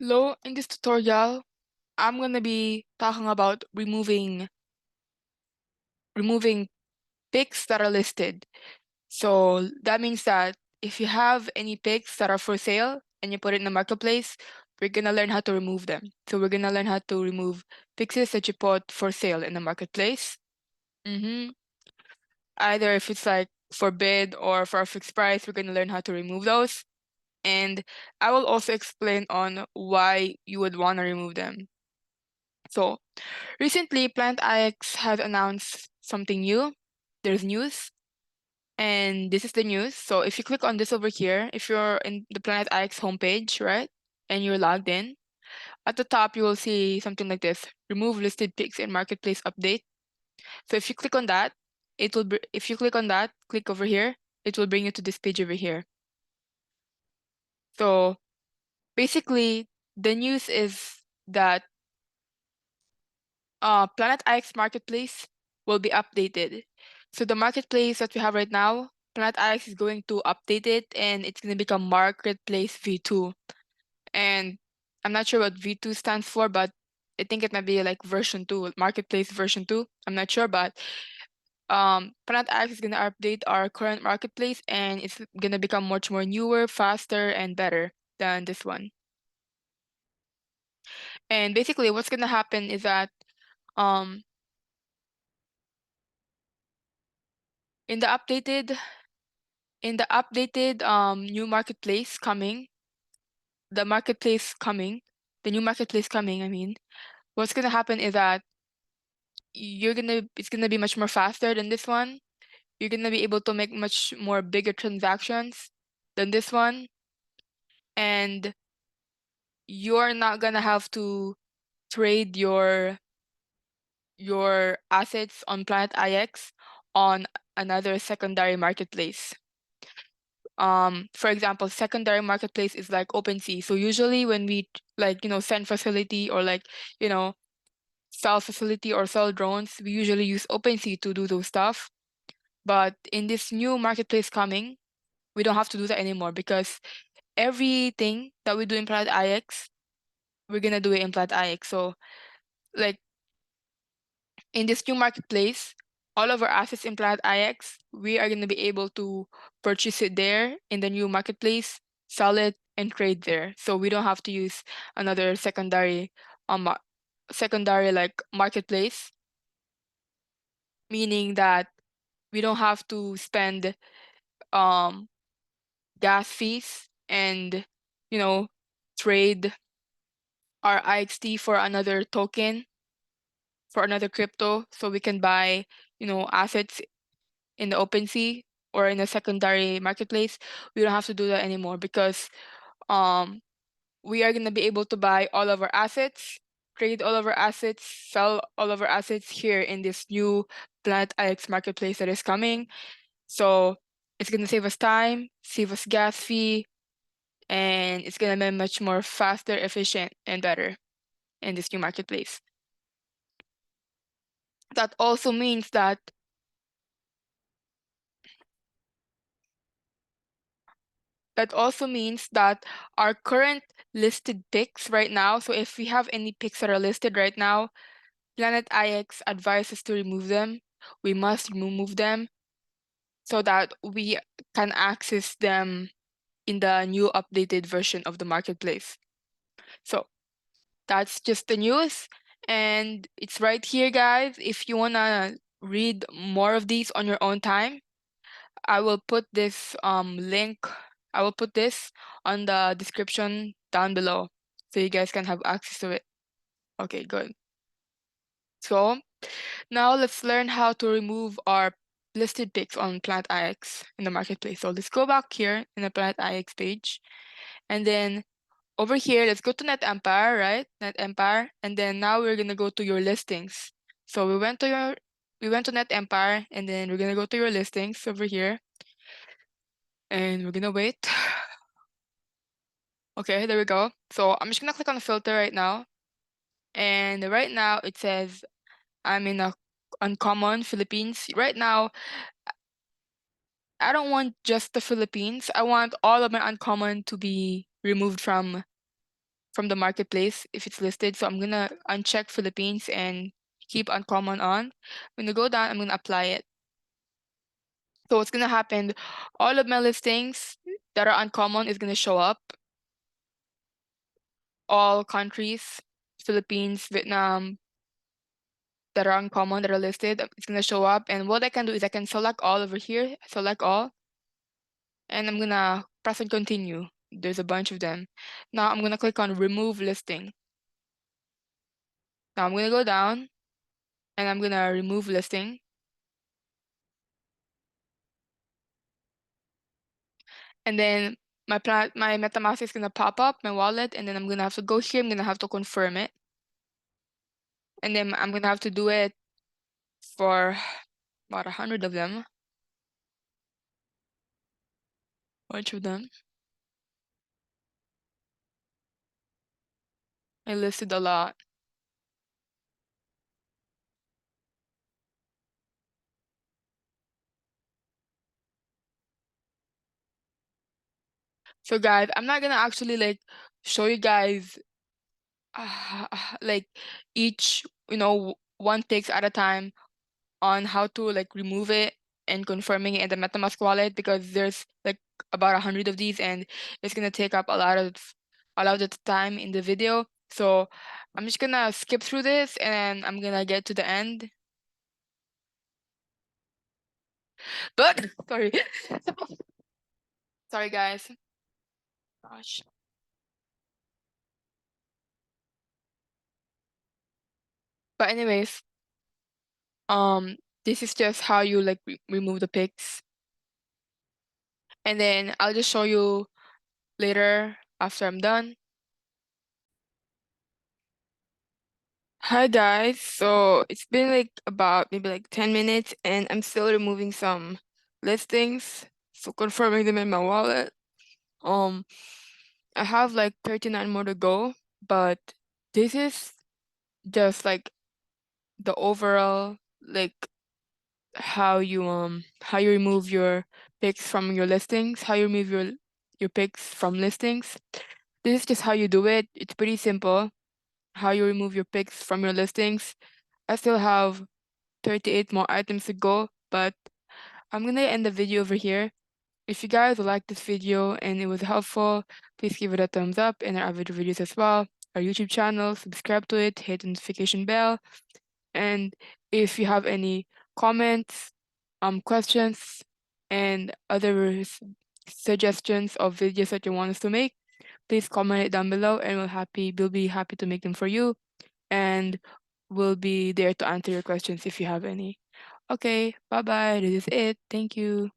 Hello, in this tutorial, I'm gonna be talking about removing pics that are listed. So that means that if you have any pics that are for sale and you put it in the marketplace, we're gonna learn how to remove them. So we're gonna learn how to remove pics that you put for sale in the marketplace. Either if it's like for bid or for a fixed price, we're gonna learn how to remove those. And I will also explain on why you would want to remove them. So recently, Plant IX has announced something new. There's news, and this is the news. So if you click on this over here, if you're in the Planet IX homepage, right, and you're logged in, at the top you will see something like this: remove listed pics in marketplace update. So if you click on that, if you click on that, click over here, it will bring you to this page over here. So basically, the news is that Planet IX Marketplace will be updated. So the marketplace that we have right now, Planet IX is going to update it and it's going to become Marketplace V2. And I'm not sure what V2 stands for, but I think it might be like version 2, Marketplace version 2. I'm not sure, but Planet IX is going to update our current marketplace and it's going to become much more newer, faster, and better than this one. And basically what's going to happen is that um, in the updated new marketplace coming, the new marketplace coming, I mean, what's gonna happen is that it's gonna be much more faster than this one. You're gonna be able to make much more bigger transactions than this one, and you're not gonna have to trade your assets on Planet IX on another secondary marketplace. For example, secondary marketplace is like OpenSea. So usually when we send facility or sell facility or sell drones, we usually use OpenSea to do those stuff. But in this new marketplace coming, we don't have to do that anymore because everything that we do in Planet IX, we're gonna do it in Planet IX. So like in this new marketplace, all of our assets in Planet IX, we are gonna be able to purchase it there in the new marketplace, sell it, and trade there. So we don't have to use another secondary like marketplace, meaning that we don't have to spend gas fees and trade our IXT for another token, for another crypto, so we can buy assets in the OpenSea or in a secondary marketplace. We don't have to do that anymore because we are going to be able to buy all of our assets, trade all of our assets, sell all of our assets here in this new Planet IX marketplace that is coming. So it's going to save us time, save us gas fee, and it's going to be much more faster, efficient, and better in this new marketplace. That also means that our current listed picks right now, so if we have any picks that are listed right now, Planet IX advises to remove them. We must remove them so that we can access them in the new updated version of the marketplace. So that's just the news, and it's right here, guys. If you wanna read more of these on your own time, I will put this link. I will put this on the description down below so you guys can have access to it. Okay, good. So now let's learn how to remove our listed picks on Planet IX in the marketplace. So let's go back here in the Planet IX page, and then over here, let's go to Net Empire, right? Net Empire, and then now we're gonna go to your listings. So we went to Net Empire, and then we're gonna go to your listings over here, and we're gonna wait. Okay, there we go. So I'm just gonna click on the filter right now, and right now it says I'm in a uncommon Philippines. Right now, I don't want just the Philippines. I want all of my uncommon to be removed from from the marketplace if it's listed. So I'm gonna uncheck Philippines and keep uncommon on. I'm gonna go down, I'm gonna apply it. So what's gonna happen, all of my listings that are uncommon is gonna show up. All countries, Philippines, Vietnam, that are uncommon that are listed, it's gonna show up. And what I can do is I can select all over here, select all, and I'm gonna press and continue. There's a bunch of them. Now I'm gonna click on remove listing. Now I'm gonna go down and I'm gonna remove listing. And then my MetaMask is gonna pop up, my wallet, and then I'm gonna have to go here, I'm gonna have to confirm it. And then I'm gonna have to do it for about 100 of them. Bunch of them. I listed a lot. So guys, I'm not gonna actually like show you guys like each, one pix at a time on how to like remove it and confirming it in the MetaMask wallet, because there's like about 100 of these and it's gonna take up a lot of the time in the video. So I'm just gonna skip through this and I'm gonna get to the end. But sorry. Sorry guys. Gosh. But anyways, this is just how you like remove the pics. And then I'll just show you later after I'm done. Hi guys, so it's been like about maybe like 10 minutes and I'm still removing some listings, so confirming them in my wallet. I have like 39 more to go, but this is just like the overall like how you remove your picks from your listings, how you remove your picks from listings. This is just how you do it. It's pretty simple. How you remove your picks from your listings. I still have 38 more items to go, but I'm gonna end the video over here. If you guys liked this video and it was helpful, please give it a thumbs up and our other videos as well. Our YouTube channel, subscribe to it, hit the notification bell. And if you have any comments, questions, and other suggestions of videos that you want us to make, please comment it down below and we'll be happy to make them for you. And we'll be there to answer your questions if you have any. Okay, bye bye. This is it. Thank you.